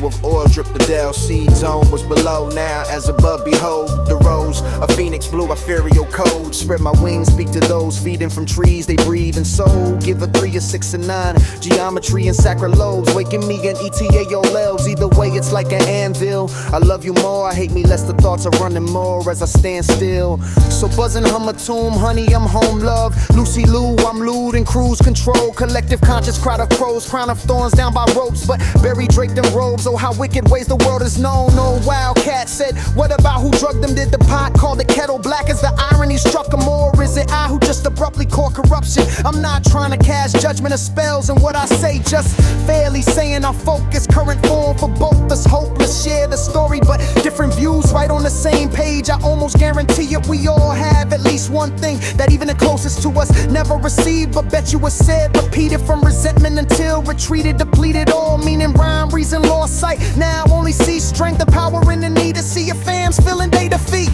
flow of oil drip the DLC zone was below. Now as above behold the rose, a phoenix blue ethereal code. Spread my wings, speak to those feeding from trees they breathe and soul. Give a 3, a 6, and 9, geometry and sacred loads. Waking me in ETAOLs, either way it's like an anvil. I love you more, I hate me less, the thoughts are running more as I stand still. So buzzing hum a tomb, honey I'm home love. Lucy Lou, I'm lewd and cruise control. Collective conscious crowd of crows, crown of thorns down by ropes, but buried draped in robes. Oh how wicked ways the world is known. Oh wildcat said, what about who drugged them? Did the pot call the kettle black as the irony struck him? Or is it I who just abruptly caught corruption? I'm not trying to cast judgment of spells, and what I say just fairly saying I focus. Current form for both us hopeless, share the story but different views right on the same page. I almost guarantee it, we all have at least one thing that even the closest to us never received, but bet you was said, repeated from resentment until retreated, depleted all meaning, rhyme, reason, lost sight. Now only see strength, the power in the need to see your fams feeling they defeat.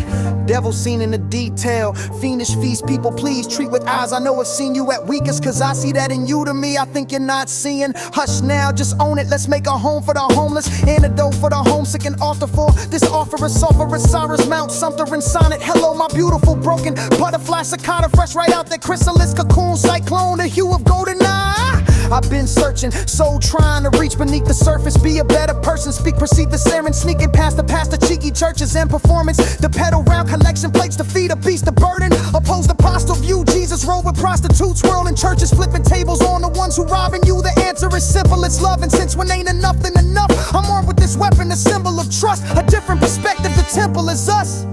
Devil seen in the detail, fiendish feast, people please treat with eyes I know have seen you at weakest, cause I see that in you. To me I think you're not seeing. Hush now, just own it, let's make a home for the homeless, antidote for the homesick, and author for this offer is sulphurous, Cyrus, Mount Sumter and sonnet. Hello my beautiful broken butterfly cicada, fresh right out the chrysalis, cocoon, cyclone, the hue of golden eye. I've been searching, so trying to reach beneath the surface, be a better person, speak, perceive the sermon, sneaking past the cheeky churches and performance, the pedal round collection plates to feed a beast, the burden, oppose the postal view, Jesus rode with prostitutes, whirling churches, flipping tables on the ones who robbing you. The answer is simple, it's love, and since when ain't enough then enough, I'm armed with this weapon, a symbol of trust, a different perspective, the temple is us.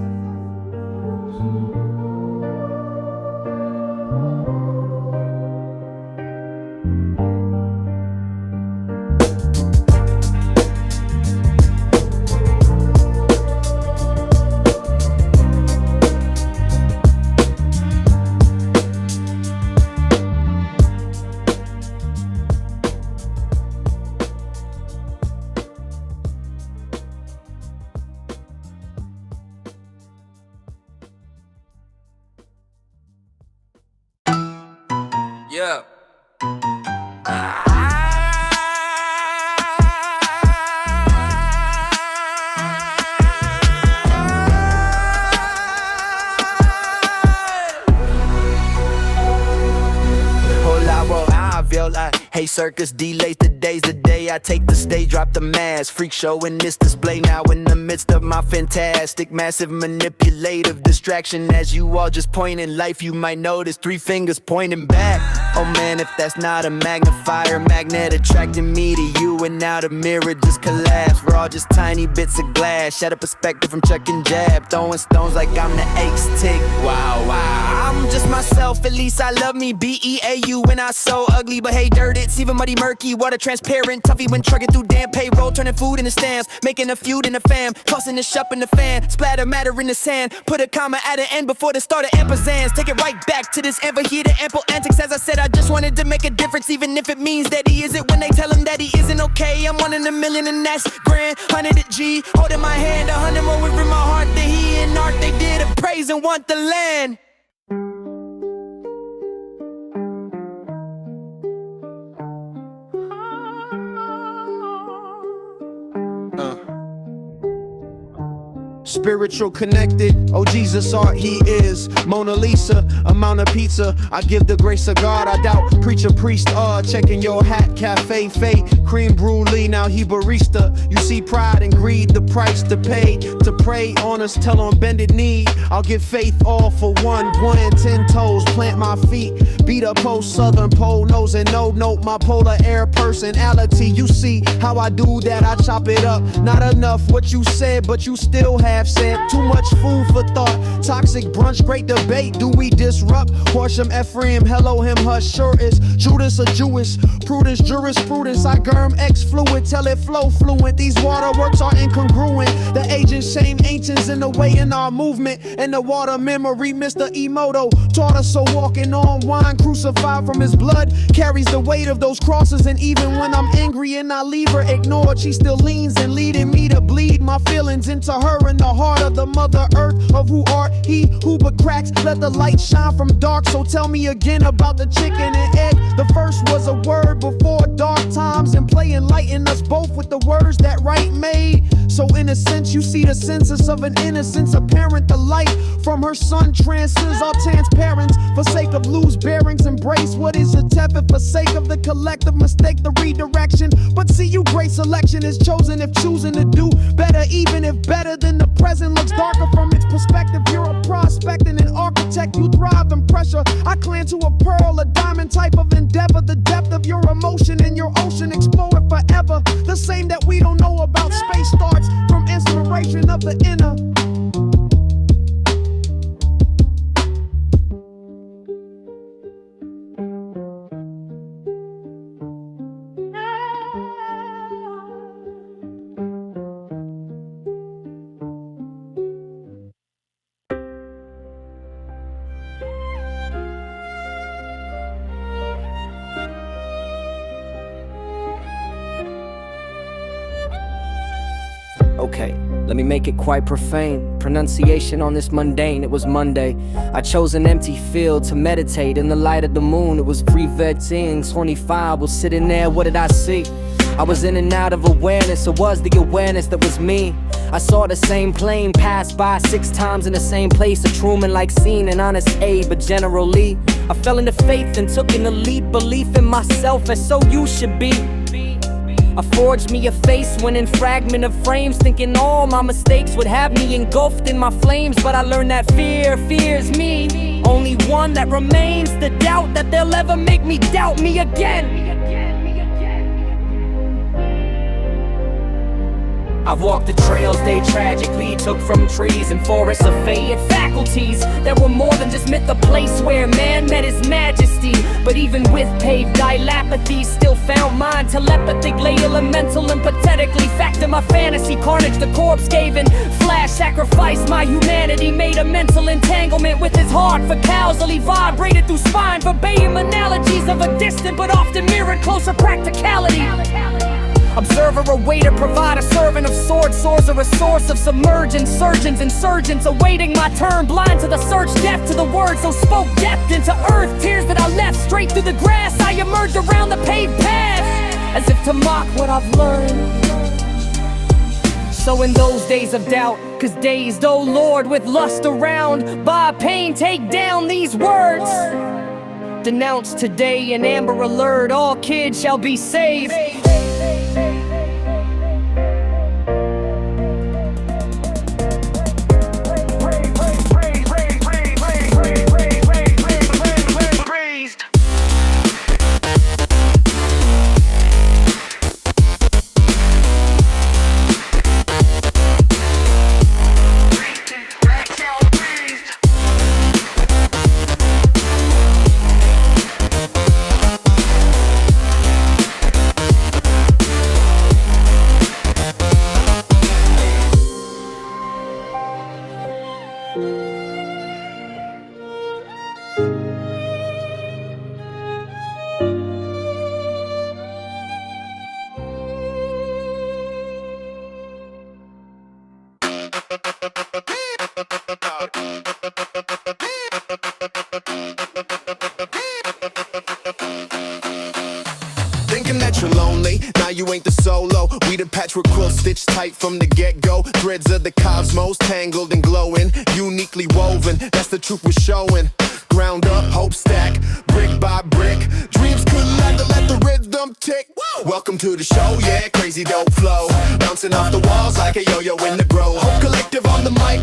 Yeah. Hey circus, delays, today's the day I take the stage, drop the mask. Freak show in this display now in the midst of my fantastic, massive, manipulative distraction. As you all just point in life, you might notice 3 fingers pointing back. Oh man, if that's not a magnifier, magnet attracting me to you, and now the mirror just collapsed. We're all just tiny bits of glass, shatter perspective from chuck and jab, throwing stones like I'm the X-Tick. Wow, wow, I'm just myself, at least I love me. B-E-A-U when I so ugly, but hey dirt, it's even muddy murky, water transparent, toughy when trucking through damn payroll, turning food in the stands, making a feud in the fam, tossing the shop in the fan, splatter matter in the sand, put a comma at an end before the start of ampersands, take it right back to this amber here, the ample antics. As I said, I just wanted to make a difference, even if it means that he isn't when they tell him that he isn't okay. I'm 1 in a million and that's grand, 100 at G, holding my hand, 100 more within my heart that he and art they did of praise and want the land. Spiritual connected, oh Jesus art he is. Mona Lisa, amount of pizza, I give the grace of God. I doubt preacher, priest, checking your hat, cafe, fate, cream brulee, now he barista. You see pride and greed, the price to pay. To pray on us, tell on bended knee. I'll give faith all for one and 10 toes, plant my feet. Beat up post, southern pole, nose and no note, my polar air personality. You see how I do that, I chop it up. Not enough what you said, but you still have said too much food for thought. Toxic brunch, great debate, do we disrupt? Horsham Ephraim, hello him, hush, sure is Judas a Jewish, prudence, jurisprudence, I germ X fluid, tell it flow fluent. These waterworks are incongruent, the ancient shame ancients in the way in our movement. And the water memory, Mr. Emoto taught us, so walking on wine, crucified from his blood, carries the weight of those crosses. And even when I'm angry and I leave her ignored, she still leans and leading me to bleed my feelings into her in the heart of the mother earth of who art he who but cracks. Let the light shine from from dark, so tell me again about the chicken and egg. The first was a word before dark times, and play enlighten us both with the words that right made. So in a sense, you see the census of an innocence apparent. The light from her son transcends all transparents. For sake of loose bearings, embrace what is a tepid. For sake of the collective mistake, the redirection. But see, you great selection is chosen if choosing to do better, even if better than the present looks darker from its perspective. You're a prospect and an architect, you thrive in pressure. I cling to a pearl, a diamond type of endeavor. The depth of your emotion in your ocean, explore it forever. The same that we don't know about space starts from inspiration of the inner. Okay, let me make it quite profane. Pronunciation on this mundane, it was Monday. I chose an empty field to meditate in the light of the moon. It was pre-vetting, 25 was sitting there, what did I see? I was in and out of awareness, it was the awareness that was me. I saw the same plane pass by 6 times in the same place. A Truman-like scene, an honest Abe, but generally I fell into faith and took an elite belief in myself, as so you should be. I forged me a face when in fragment of frames, thinking all my mistakes would have me engulfed in my flames. But I learned that fear fears me, only one that remains, the doubt that they'll ever make me doubt me again. I've walked the trails they tragically took from trees and forests of faded faculties that were more than just myth, a place where man met his majesty. But even with paved dilapathy, still found mine telepathic, lay elemental and pathetically. Fact of my fantasy, carnage the corpse gave in. Flash sacrificed my humanity, made a mental entanglement with his heart for causally vibrated through spine. Verbatim analogies of a distant but often mirrored closer practicality. Observer, a waiter, provider, servant of swords, sorcerer, a source of submergent surgeons, insurgents awaiting my turn, blind to the search, deaf to the words, so spoke depth into earth. Tears that I left straight through the grass, I emerged around the paved path, as if to mock what I've learned. So in those days of doubt, 'cause dazed, oh Lord, with lust around, by pain take down these words. Denounce today an amber alert, all kids shall be saved. Thinking that you're lonely, now you ain't the solo. We the patchwork quilt stitched tight from the get-go. Threads of the cosmos, tangled and glowing, uniquely woven, that's the truth we're showing. Ground up, hope stack, brick by brick. Dreams collide to let the rhythm tick. Welcome to the show, yeah, crazy dope flow. Bouncing off the walls like a yo-yo in the grow. Hope collective on the mic,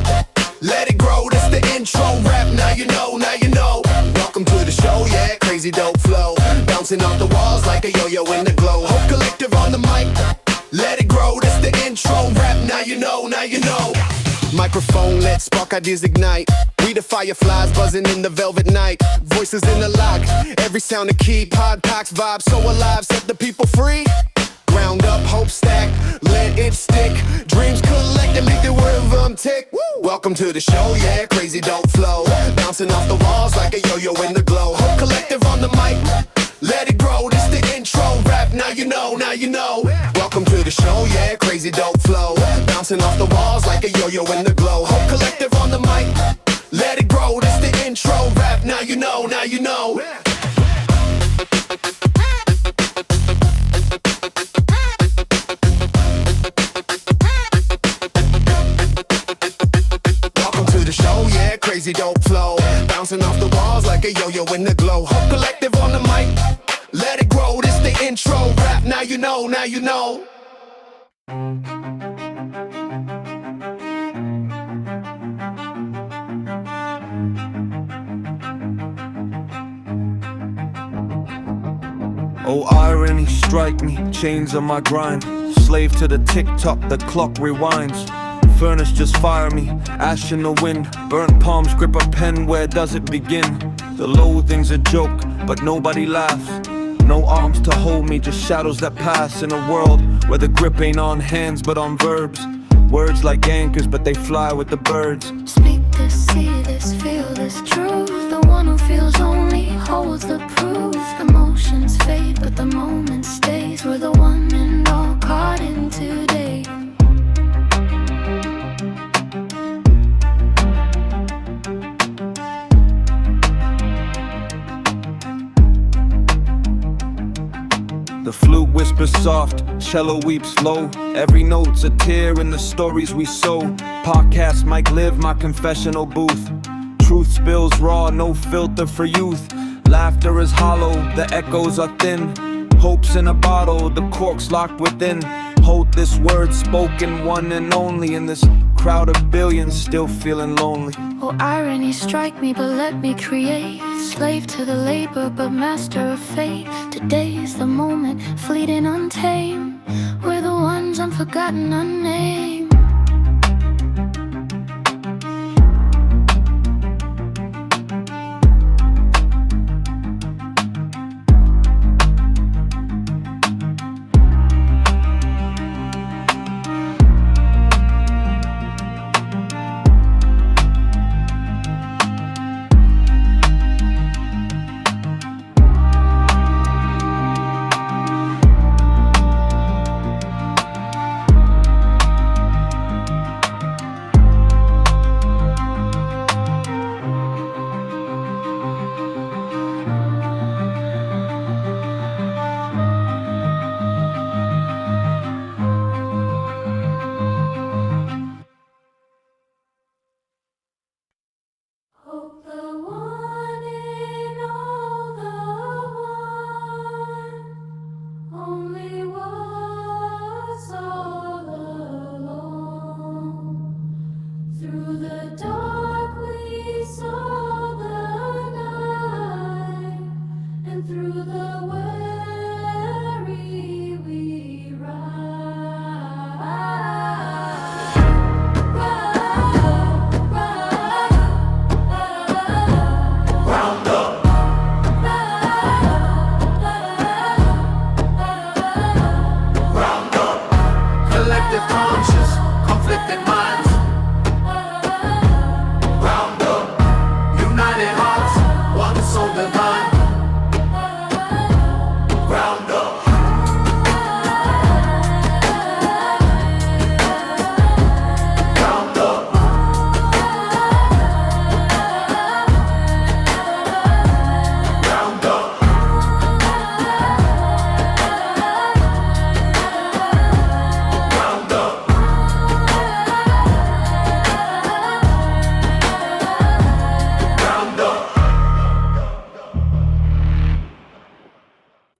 let it grow, that's the intro rap. Now you know, now you know. Welcome to the show, yeah, crazy dope flow. Bouncing off the walls like a yo-yo in the glow. Hope collective on the mic, let it grow, that's the intro rap. Now you know, now you know. Microphone, let spark ideas ignite. We the fireflies buzzing in the velvet night. Voices in the lock, every sound a key. Pod packs vibe so alive, set the people free. Ground up, hope stack, let it stick. Dreams collect and make the rhythm tick. Welcome to the show, yeah, crazy dope flow. Bouncing off the walls like a yo-yo in the glow. Hope collective on the mic, let it grow, this the intro rap. Now you know, now you know. Welcome to the show, yeah, crazy dope flow. Bouncing off the walls like a yo-yo in the glow. Hope collective on the mic, let it grow, this the intro rap. Now you know. you know. Welcome to the show, yeah, crazy dope flow. Bouncing off the walls like a yo-yo in the glow. Hope Collective on the mic, let it grow, this the intro. Rap, now you know, now you know. Oh, irony, strike me, chains on my grind. Slave to the tick-tock, the clock rewinds. Furnace, just fire me, ash in the wind. Burnt palms, grip a pen, where does it begin? The loathing's a joke, but nobody laughs. No arms to hold me, just shadows that pass. In a world where the grip ain't on hands, but on verbs. Words like anchors, but they fly with the birds. Speak this, see this, feel this truth. The one who feels only holds the proof. Emotions fade, but the moment stays. We're the one and all caught in today. The flute whispers soft, cello weeps low. Every note's a tear in the stories we sow. Podcast might live my confessional booth. Truth spills raw, no filter for youth. Laughter is hollow, the echoes are thin. Hope's in a bottle, the cork's locked within. Hold this word spoken, one and only. In this crowd of billions, still feeling lonely. Oh, irony strike me, but let me create. Slave to the labor, but master of fate. Today's the moment, fleeting, untamed. We're the ones unforgotten, unnamed.